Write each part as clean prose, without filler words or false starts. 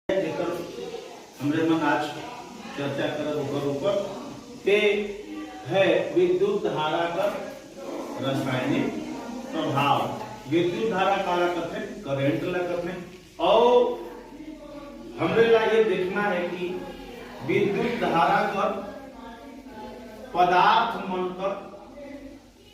हमरे मन आज चर्चा करब ओकर ऊपर ते है विद्युत धारा का रासायनिक प्रभाव। विद्युत धारा काला करते करंट ला करते और हमरे ला ये देखना है कि विद्युत धारा का पदार्थ मन कर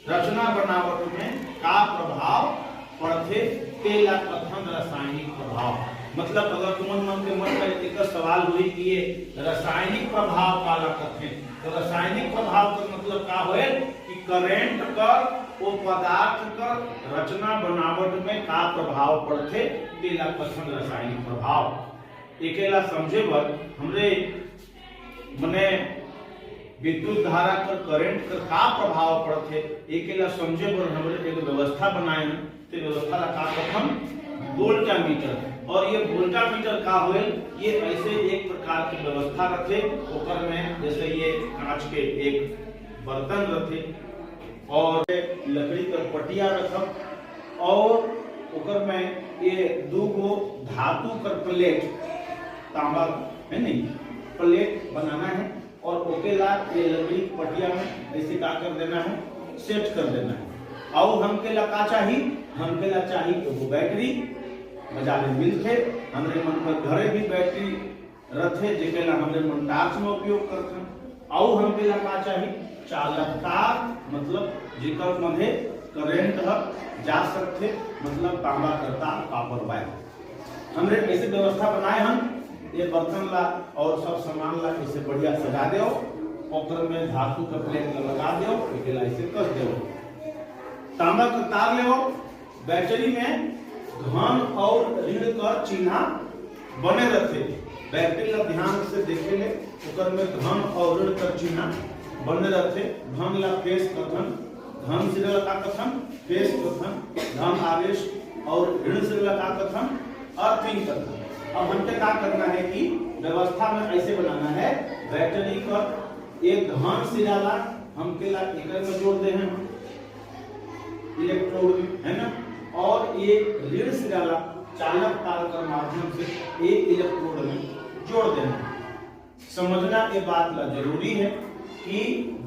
रचना बनावट में का प्रभाव पड़ते तेला कथन रासायनिक प्रभाव। मतलब अगर तुमन मन के मन में एक सवाल हुई कि ये रासायनिक प्रभाव काला करते तो रासायनिक प्रभाव का मतलब का होए कि करंट कर वो पदार्थ कर रचना बनावट में का प्रभाव पड़ते तेला कथन रासायनिक प्रभाव। एकेला समझे बर हमरे मने विद्युत धारा कर करंट कर का प्रभाव पड़ते एकेला समझे बर हमरे एक व्यवस्था बनाए ते व्यवस्था ला का कथन वोल्टामीटर। और ये वोल्टामीटर का होए ये ऐसे एक प्रकार की व्यवस्था रखे ओकर में जैसे ये कांच के एक बर्तन रखे और लकड़ी का पटिया रखब और ओकर में ये दो गो धातु कर प्लेट तांबा है नहीं प्लेट बनाना है और ओकेला ये लकड़ी पटिया में ऐसे का कर देना है सेट कर देना है। और हमके ला का चाहिए हमके ला चाहिए तो बैटरी बाजार में मिलते हमरे मन पर घरे भी बैटरी रखे जेकेला हमरे मन टार्च में उपयोग करते और हमके ला का चाहिए चालकता मतलब जेकर मधे करंट जा सकते मतलब तांबा करता कॉपर वायर। हमरे ऐसे व्यवस्था बनाए हम ये बर्तन ला और सब सामान ला इसे बढ़िया सजा दो ओकर में धातु का प्लेट लगा दो एकेला ऐसे कस दो तांबा का तार ले बैटरी में धन और ऋण कर चिन्ह बने रहते। बैटरी ला ध्यान से देखे ले ओकर में धन और ऋण कर चिन्ह बने रहते। धन ला फेस कथन धन से लगा कथन फेस कथन धन आवेश और ऋण से लगा कथन अर्थिंग कथन। अब हमके क्या करना है कि व्यवस्था में ऐसे बनाना है बैटरी का एक धन सिरा ला हमके ला एकर में जोड़ दे हैं इलेक्ट्रोड है ना और ये ऋण सिरा ला चालक तार के माध्यम से एक इलेक्ट्रोड में जोड़ देना। समझना ये बात ला जरूरी है कि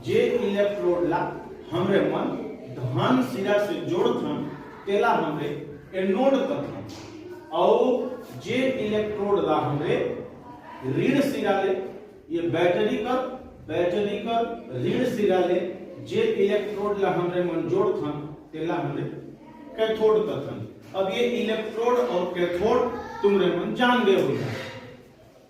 जे इलेक्ट्रोड ला हमरे मन धन सिरा से जोड़थन तेला हमरे एनोड कथन और जे इलेक्ट्रोड ला हमरे ऋण सिरा ले ये बैटरी का ऋण सिरा ले जे इलेक्ट्रोड ला हमरे मन जोड़थन तेला हमरे कैथोड कथन। अब ये इलेक्ट्रोड और कैथोड तुमरे मन जान गए हो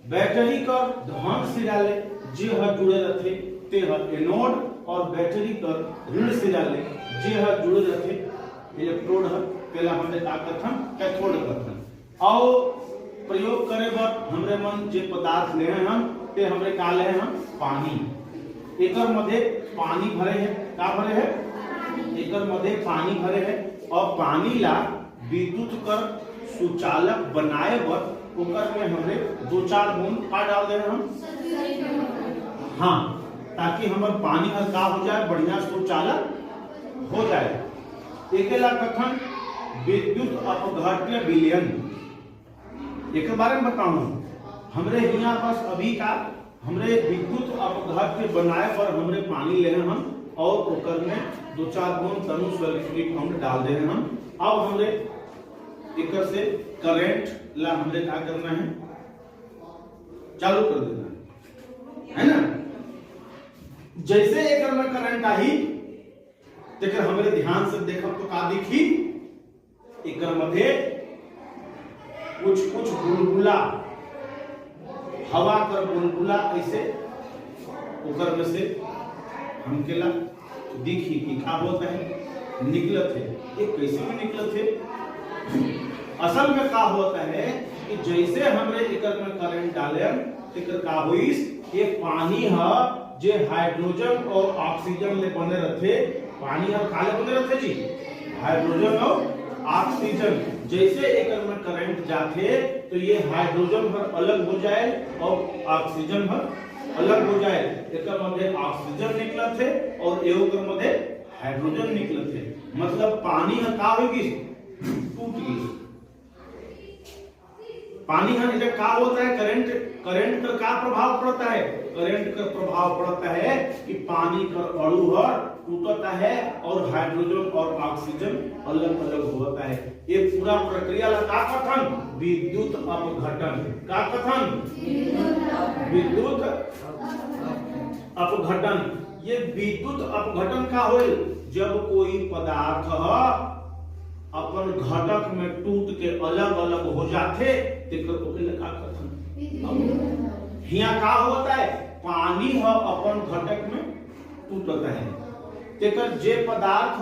बैटरी का धन सिरा ले जे ह जुड़े रहते ते ह एनोड और बैटरी का ऋण सिरा ले जे ह जुड़े रहते इलेक्ट्रोड ह तेला हमरे का कथन कैथोड कथन। और प्रयोग करे बर हमरे मन जे पदार्थ ले हैं हम ते हमरे का ले हैं हम पानी एकर मध्य पानी भरे है का भरे है एकर मध्य पानी भरे है और पानी ला विद्युत कर सुचालक बनाए बर ओकर में हमरे दो चार बूंद का डाल दे हम हाँ ताकि हमर पानी हर का हो जाए बढ़िया सुचालक हो जाए। एकेला कथन विद्युत अपघट्य विलयन एक बारे में बताऊं हमरे यहाँ बस अभी का हमरे विद्युत अपघट्य बनाए पर हमरे पानी ले हम और ओकर में दो चार बूंद तनु सल्फ्यूरिक हम डाल दे हम। अब हमरे एकर से करंट ला हमरे क्या करना है चालू कर देना है ना। जैसे एकर में करंट आई तेकर हमरे ध्यान से देखब तो का दिखी एकर मध्य कुछ बुलबुला हवा कर बुलबुला ऐसे ओकर में से हमके ला दिखी कि का होता है निकलत है ये कैसे भी निकलत है। असल में का होता है कि जैसे हमरे एकर में करंट डाले एकर का होइस ये पानी ह जे हाइड्रोजन और ऑक्सीजन ले बने रहते पानी ह काले बने रहते जी हाइड्रोजन और ऑक्सीजन जैसे एकर में करंट जाते तो ये हाइड्रोजन भर अलग हो जाए और ऑक्सीजन भर अलग हो जाए। एकर मध्य ऑक्सीजन निकलत है और एकर मध्य हाइड्रोजन निकलत है मतलब पानी का होगी टूट गई पानी है जब का होता है, करंट करंट का क्या प्रभाव पड़ता है, करंट का प्रभाव पड़ता है कि पानी का अणु टूटता है और हाइड्रोजन और ऑक्सीजन अलग अलग होता है। ये पूरा प्रक्रिया का कथन विद्युत अपघटन, का कथन विद्युत अपघटन। ये विद्युत अपघटन का होल जब कोई पदार्थ अपन घटक में टूट के अलग अलग हो जाते तेकर का कथन। हिया का होता है, पानी अपन घटक में टूटता है तेकर जे पदार्थ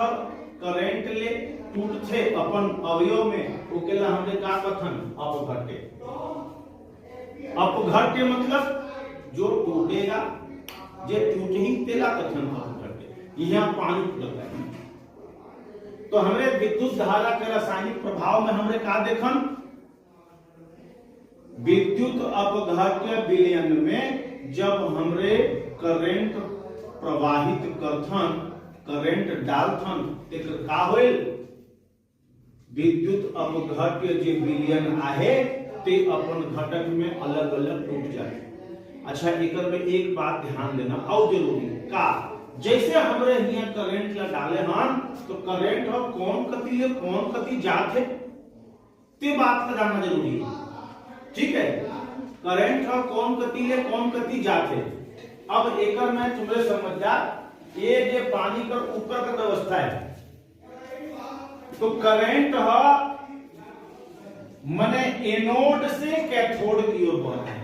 करंट ले टूटते अपन अवयव में ओकेला हमरे का कथन अपघटे। अपघटे मतलब जो टूटेगा, जे टूट ही तेला कथन अपघटे। यहाँ पानी टूटता है तो हमरे विद्युत धारा के रासायनिक प्रभाव में हमरे का देखन, विद्युत अपघट्य विलयन में जब हमरे करंट प्रवाहित करथन, करंट डालथन तेकर का होइल, विद्युत अपघट्य जे विलयन आहे ते अपन घटक में अलग अलग टूट जाए। अच्छा एकर में एक बात ध्यान देना और जरूरी का, जैसे हमरे यहाँ करंट ला डाले हन तो करंट हो कौन कति ले कौन कति जात है ते बात का जानना जरूरी है, ठीक है। करंट हो कौन कति ले कौन कति जात है। अब एकर में तुमरे समझ जा, ये जे पानी का ऊपर का व्यवस्था है तो करंट हो मने एनोड से कैथोड की ओर बढ़ता है।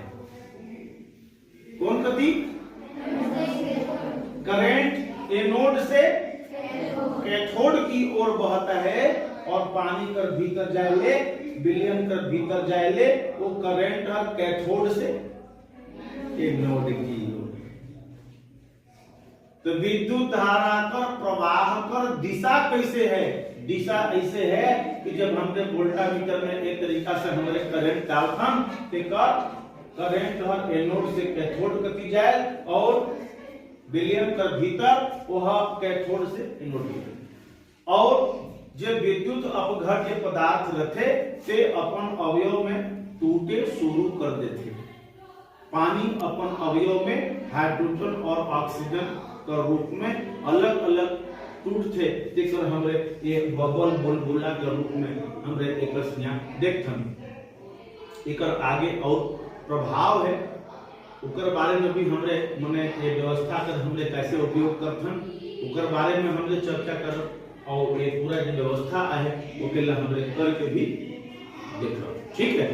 कौन कति, करंट एनोड से कैथोड की ओर बहता है और पानी कर भीतर जाए विलयन कर भीतर जाए वो करंट कैथोड से एनोड की ओर। तो विद्युत धारा का प्रवाह कर दिशा कैसे है, दिशा ऐसे है कि जब हमने वोल्टामीटर में एक तरीका से हमने करंट डालथन ते करंट एनोड से कैथोड कती जाए और विलयन कर भीतर वह कैथोड से एनोड। और जो विद्युत अपघट्य पदार्थ रहते ते अपन अवयव में टूटे शुरू कर देते। पानी अपन अवयव में हाइड्रोजन और ऑक्सीजन का रूप में अलग अलग टूटते तेकर हमरे ये बबल बुलबुला के रूप में हमरे एकर संज्ञा देखथन। एकर आगे और प्रभाव है उकर बारे में भी हमरे मने ये व्यवस्था कर हमरे कैसे उपयोग करथन उकर बारे में हमरे चर्चा कर और ये पूरा जो व्यवस्था है ओके हमरे करके भी देख लो, ठीक है।